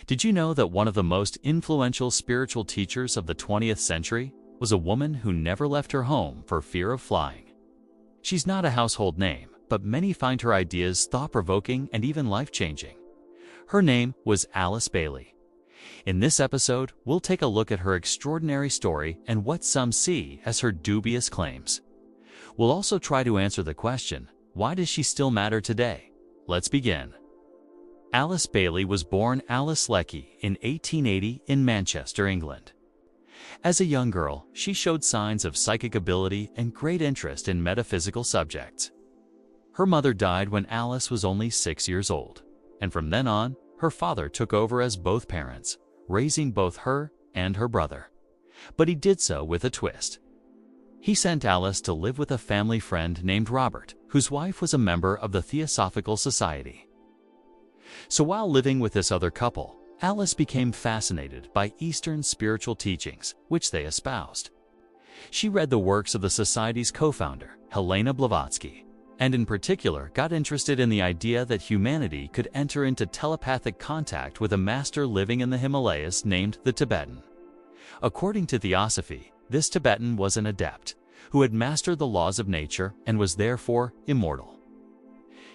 Did you know that one of the most influential spiritual teachers of the 20th century was a woman who never left her home for fear of flying? She's not a household name, but many find her ideas thought-provoking and even life-changing. Her name was Alice Bailey. In this episode, we'll take a look at her extraordinary story and what some see as her dubious claims. We'll also try to answer the question, why does she still matter today? Let's begin. Alice Bailey was born Alice Leckey in 1880 in Manchester, England. As a young girl, she showed signs of psychic ability and great interest in metaphysical subjects. Her mother died when Alice was only 6 years old, and from then on, her father took over as both parents, raising both her and her brother. But he did so with a twist. He sent Alice to live with a family friend named Robert, whose wife was a member of the Theosophical Society. So while living with this other couple, Alice became fascinated by Eastern spiritual teachings, which they espoused. She read the works of the Society's co-founder, Helena Blavatsky, and in particular got interested in the idea that humanity could enter into telepathic contact with a master living in the Himalayas named the Tibetan. According to Theosophy, this Tibetan was an adept who had mastered the laws of nature and was therefore immortal.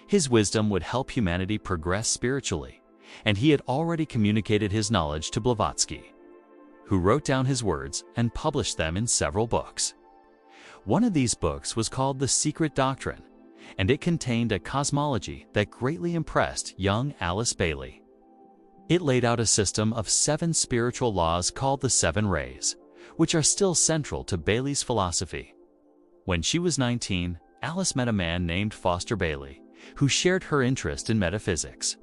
His wisdom would help humanity progress spiritually, and he had already communicated his knowledge to Blavatsky, who wrote down his words and published them in several books. One of these books was called The Secret Doctrine, and it contained a cosmology that greatly impressed young Alice Bailey. It laid out a system of 7 spiritual laws called the 7 Rays, which are still central to Bailey's philosophy. When she was 19, Alice met a man named Foster Bailey, who shared her interest in metaphysics.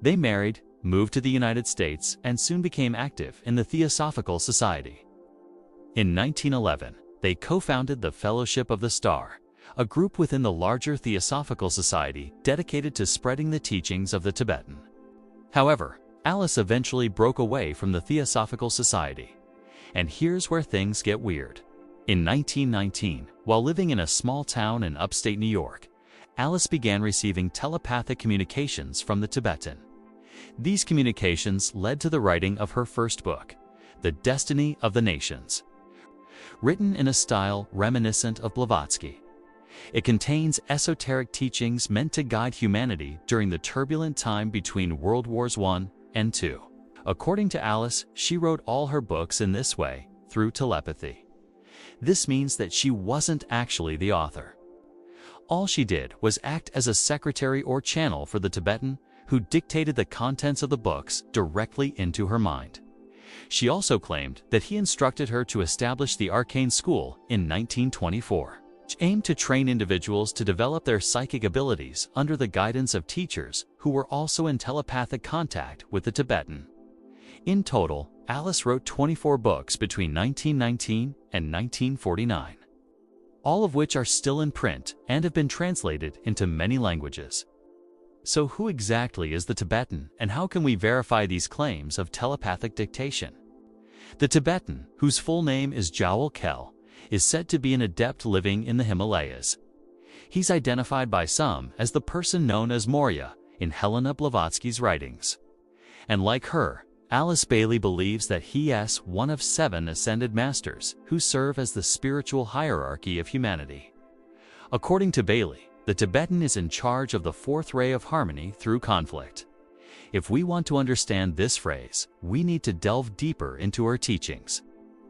They married, moved to the United States, and soon became active in the Theosophical Society. In 1911, they co-founded the Fellowship of the Star, a group within the larger Theosophical Society dedicated to spreading the teachings of the Tibetan. However, Alice eventually broke away from the Theosophical Society. And here's where things get weird. In 1919, while living in a small town in upstate New York, Alice began receiving telepathic communications from the Tibetan. These communications led to the writing of her first book, The Destiny of the Nations, written in a style reminiscent of Blavatsky. It contains esoteric teachings meant to guide humanity during the turbulent time between World Wars I and II. According to Alice, she wrote all her books in this way, through telepathy. This means that she wasn't actually the author. All she did was act as a secretary or channel for the Tibetan, who dictated the contents of the books directly into her mind. She also claimed that he instructed her to establish the Arcane School in 1924, which aimed to train individuals to develop their psychic abilities under the guidance of teachers who were also in telepathic contact with the Tibetan. In total, Alice wrote 24 books between 1919 and 1949, all of which are still in print and have been translated into many languages. So who exactly is the Tibetan, and how can we verify these claims of telepathic dictation? The Tibetan, whose full name is Jawel Kel, is said to be an adept living in the Himalayas. He's identified by some as the person known as Morya in Helena Blavatsky's writings. And like her, Alice Bailey believes that he is one of 7 ascended masters who serve as the spiritual hierarchy of humanity. According to Bailey, the Tibetan is in charge of the 4th ray of harmony through conflict. If we want to understand this phrase, we need to delve deeper into her teachings.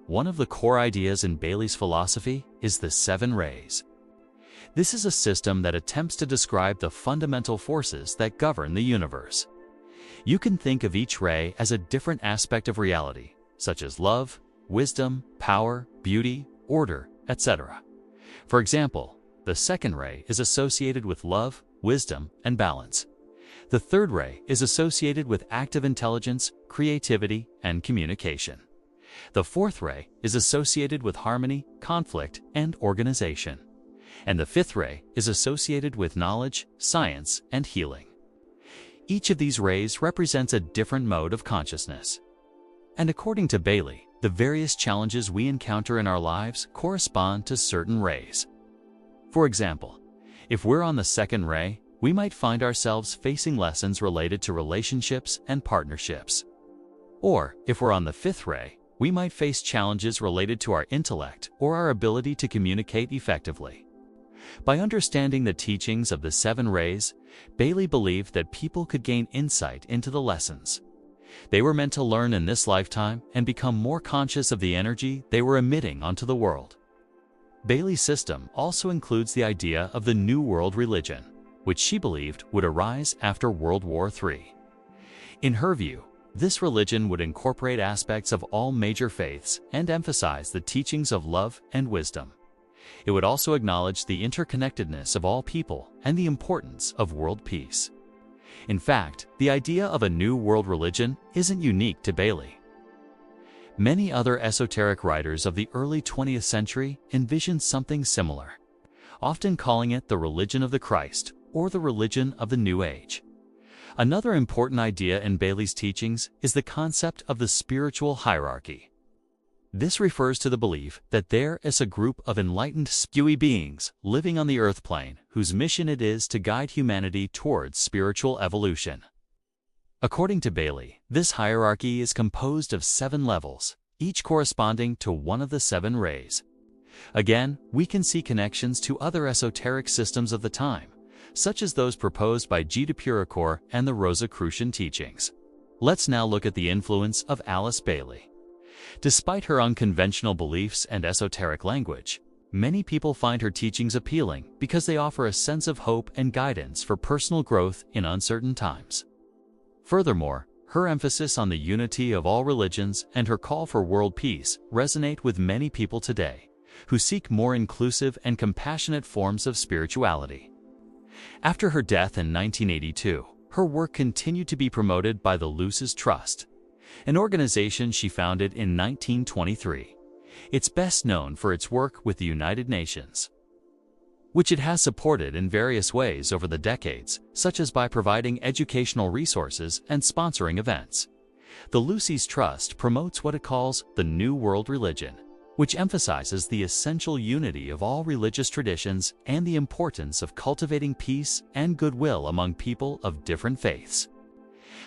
One of the core ideas in Bailey's philosophy is the 7 Rays. This is a system that attempts to describe the fundamental forces that govern the universe. You can think of each ray as a different aspect of reality, such as love, wisdom, power, beauty, order, etc. For example, the 2nd ray is associated with love, wisdom, and balance. The 3rd ray is associated with active intelligence, creativity, and communication. The 4th ray is associated with harmony, conflict, and organization. And the 5th ray is associated with knowledge, science, and healing. Each of these rays represents a different mode of consciousness. And according to Bailey, the various challenges we encounter in our lives correspond to certain rays. For example, if we're on the 2nd ray, we might find ourselves facing lessons related to relationships and partnerships. Or, if we're on the fifth ray, we might face challenges related to our intellect or our ability to communicate effectively. By understanding the teachings of the 7 rays, Bailey believed that people could gain insight into the lessons they were meant to learn in this lifetime and become more conscious of the energy they were emitting onto the world. Bailey's system also includes the idea of the New World religion, which she believed would arise after World War III. In her view, this religion would incorporate aspects of all major faiths and emphasize the teachings of love and wisdom. It would also acknowledge the interconnectedness of all people and the importance of world peace. In fact, the idea of a New World religion isn't unique to Bailey. Many other esoteric writers of the early 20th century envisioned something similar, often calling it the religion of the Christ or the religion of the New Age. Another important idea in Bailey's teachings is the concept of the spiritual hierarchy. This refers to the belief that there is a group of enlightened spirit beings living on the earth plane whose mission it is to guide humanity towards spiritual evolution. According to Bailey, this hierarchy is composed of 7 levels, each corresponding to one of the 7 rays. Again, we can see connections to other esoteric systems of the time, such as those proposed by G. de Puricourt and the Rosicrucian teachings. Let's now look at the influence of Alice Bailey. Despite her unconventional beliefs and esoteric language, many people find her teachings appealing because they offer a sense of hope and guidance for personal growth in uncertain times. Furthermore, her emphasis on the unity of all religions and her call for world peace resonate with many people today, who seek more inclusive and compassionate forms of spirituality. After her death in 1982, her work continued to be promoted by the Lucis Trust, an organization she founded in 1923. It's best known for its work with the United Nations, which it has supported in various ways over the decades, such as by providing educational resources and sponsoring events. The Lucis Trust promotes what it calls the New World religion, which emphasizes the essential unity of all religious traditions and the importance of cultivating peace and goodwill among people of different faiths.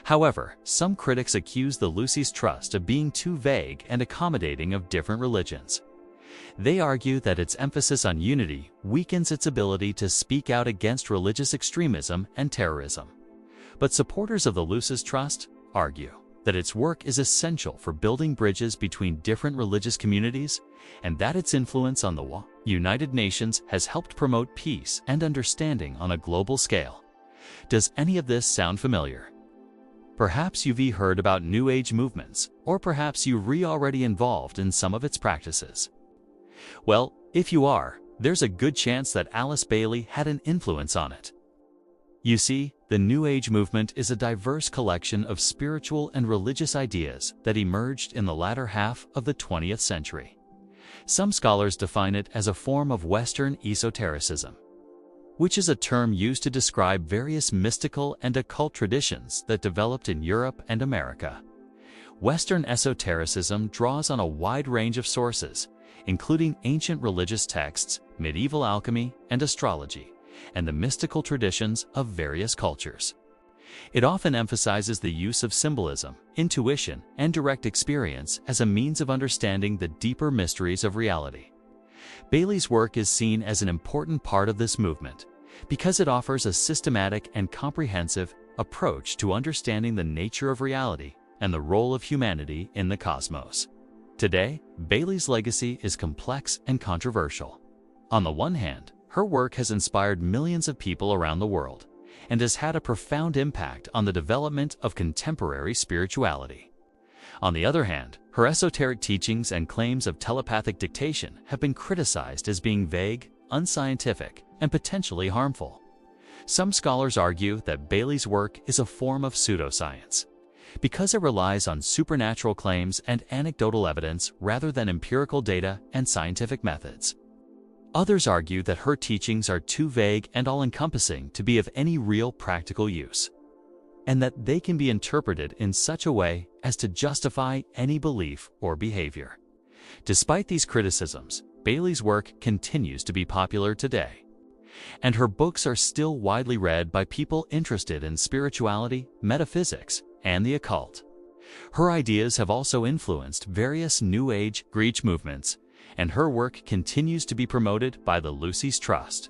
However, some critics accuse the Lucis Trust of being too vague and accommodating of different religions. They argue that its emphasis on unity weakens its ability to speak out against religious extremism and terrorism. But supporters of the Lucis Trust argue that its work is essential for building bridges between different religious communities and that its influence on the United Nations has helped promote peace and understanding on a global scale. Does any of this sound familiar? Perhaps you've heard about New Age movements, or perhaps you're already involved in some of its practices. Well, if you are, there's a good chance that Alice Bailey had an influence on it. You see, the New Age movement is a diverse collection of spiritual and religious ideas that emerged in the latter half of the 20th century. Some scholars define it as a form of Western esotericism, which is a term used to describe various mystical and occult traditions that developed in Europe and America. Western esotericism draws on a wide range of sources, including ancient religious texts, medieval alchemy and astrology, and the mystical traditions of various cultures. It often emphasizes the use of symbolism, intuition, and direct experience as a means of understanding the deeper mysteries of reality. Bailey's work is seen as an important part of this movement because it offers a systematic and comprehensive approach to understanding the nature of reality and the role of humanity in the cosmos. Today, Bailey's legacy is complex and controversial. On the one hand, her work has inspired millions of people around the world and has had a profound impact on the development of contemporary spirituality. On the other hand, her esoteric teachings and claims of telepathic dictation have been criticized as being vague, unscientific, and potentially harmful. Some scholars argue that Bailey's work is a form of pseudoscience, because it relies on supernatural claims and anecdotal evidence rather than empirical data and scientific methods. Others argue that her teachings are too vague and all-encompassing to be of any real practical use, and that they can be interpreted in such a way as to justify any belief or behavior. Despite these criticisms, Bailey's work continues to be popular today, and her books are still widely read by people interested in spirituality, metaphysics, and the occult. Her ideas have also influenced various New Age Greek movements, and her work continues to be promoted by the Lucis Trust.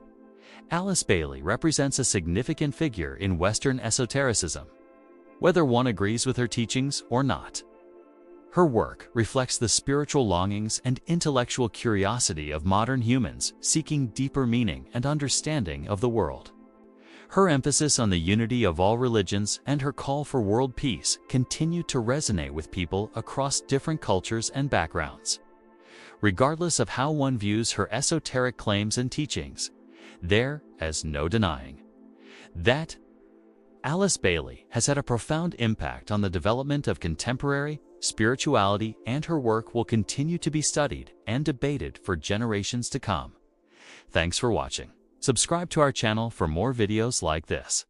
Alice Bailey represents a significant figure in Western esotericism, whether one agrees with her teachings or not. Her work reflects the spiritual longings and intellectual curiosity of modern humans seeking deeper meaning and understanding of the world. Her emphasis on the unity of all religions and her call for world peace continue to resonate with people across different cultures and backgrounds. Regardless of how one views her esoteric claims and teachings, there is no denying that Alice Bailey has had a profound impact on the development of contemporary spirituality, and her work will continue to be studied and debated for generations to come. Thanks for watching. Subscribe to our channel for more videos like this.